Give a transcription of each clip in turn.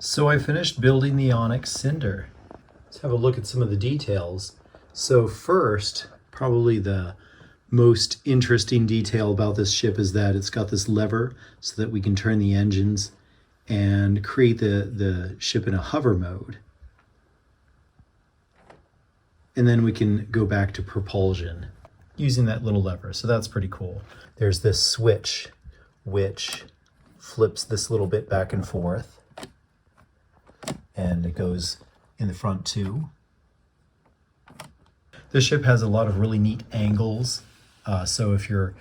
So I finished building the Onyx Cinder. Let's have a look at some of the details. So first, probably the most interesting detail about this ship is that it's got this lever so that we can turn the engines and create the ship in a hover mode. And then we can go back to propulsion using that little lever. So that's pretty cool. There's this switch which flips this little bit back and forth. And it goes in the front too. This ship has a lot of really neat angles. So if you're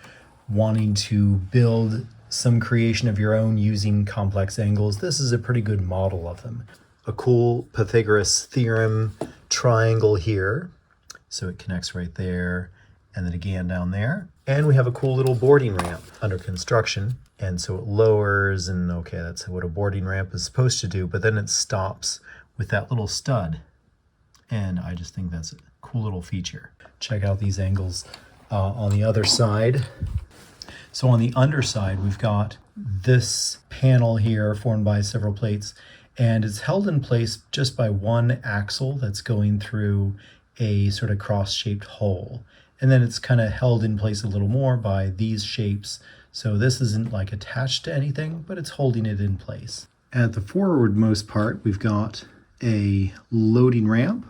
wanting to build some creation of your own using complex angles, this is a pretty good model of them. A cool Pythagoras theorem triangle here. So it connects right there and then again down there. And we have a cool little boarding ramp under construction. And so it lowers, and okay, that's what a boarding ramp is supposed to do, but then it stops with that little stud. And I just think that's a cool little feature. Check out these angles on the other side. So on the underside, we've got this panel here formed by several plates, and it's held in place just by one axle that's going through a sort of cross-shaped hole. And then it's kind of held in place a little more by these shapes. So this isn't like attached to anything, but it's holding it in place. At the forwardmost part, we've got a loading ramp,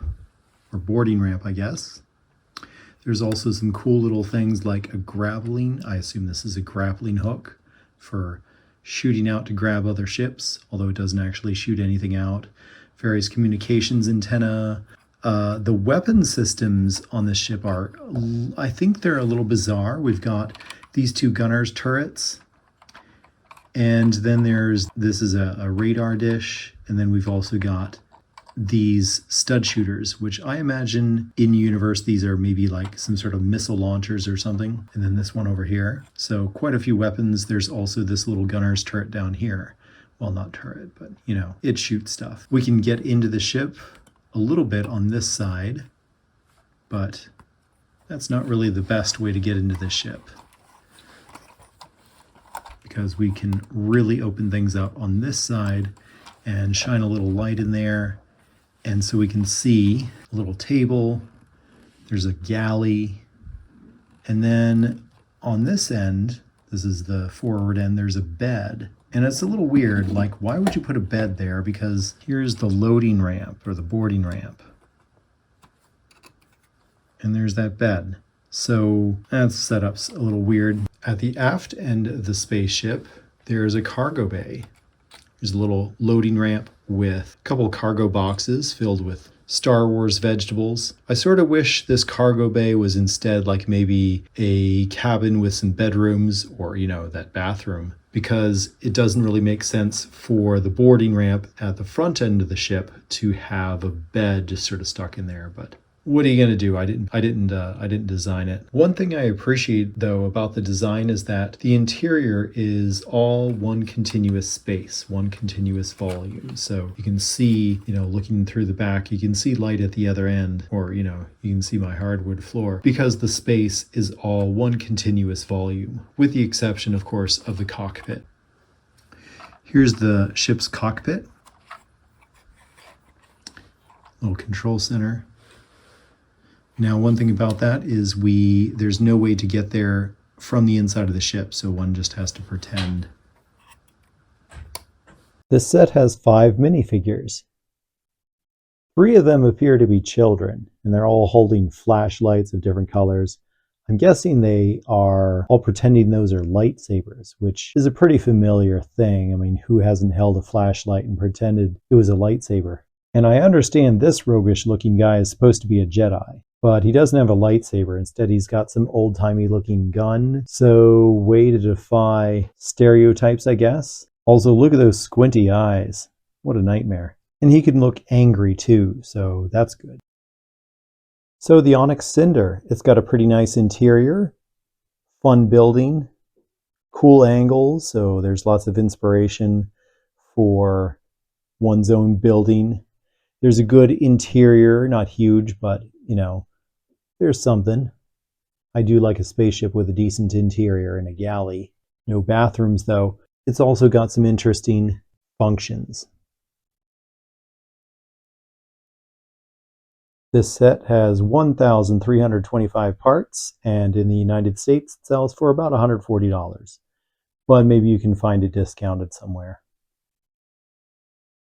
or boarding ramp, I guess. There's also some cool little things like a grappling. I assume this is a grappling hook for shooting out to grab other ships, although it doesn't actually shoot anything out. Various communications antenna. The weapon systems on this ship are, I think they're a little bizarre. We've got these two gunners turrets, and then this is a radar dish, and then we've also got these stud shooters, which I imagine in universe these are maybe like some sort of missile launchers or something, and then this one over here. So quite a few weapons. There's also this little gunner's turret down here. Well, not turret, but you know, it shoots stuff. We can get into the ship a little bit on this side, but that's not really the best way to get into this ship, because we can really open things up on this side and shine a little light in there. And so we can see a little table, there's a galley, and then on this end, this is the forward end, there's a bed. And it's a little weird, like why would you put a bed there? Because here's the loading ramp or the boarding ramp. And there's that bed. So that setup's a little weird. At the aft end of the spaceship, there's a cargo bay. There's a little loading ramp with a couple cargo boxes filled with Star Wars vegetables. I sort of wish this cargo bay was instead like maybe a cabin with some bedrooms or, you know, that bathroom, because it doesn't really make sense for the boarding ramp at the front end of the ship to have a bed just sort of stuck in there. But what are you going to do? I didn't design it. One thing I appreciate though about the design is that the interior is all one continuous space, one continuous volume. So you can see, you know, looking through the back, you can see light at the other end, or, you know, you can see my hardwood floor, because the space is all one continuous volume, with the exception, of course, of the cockpit. Here's the ship's cockpit. Little control center. Now, one thing about that is there's no way to get there from the inside of the ship, so one just has to pretend. This set has 5 minifigures. 3 of them appear to be children, and they're all holding flashlights of different colors. I'm guessing they are all pretending those are lightsabers, which is a pretty familiar thing. I mean, who hasn't held a flashlight and pretended it was a lightsaber? And I understand this roguish looking guy is supposed to be a Jedi, but he doesn't have a lightsaber. Instead, he's got some old-timey looking gun. So, way to defy stereotypes, I guess. Also, look at those squinty eyes. What a nightmare. And he can look angry too, so that's good. So the Onyx Cinder, it's got a pretty nice interior, fun building, cool angles, so there's lots of inspiration for one's own building. There's a good interior, not huge, but, you know, there's something. I do like a spaceship with a decent interior and a galley. No bathrooms, though. It's also got some interesting functions. This set has 1,325 parts, and in the United States it sells for about $140. But maybe you can find it discounted somewhere.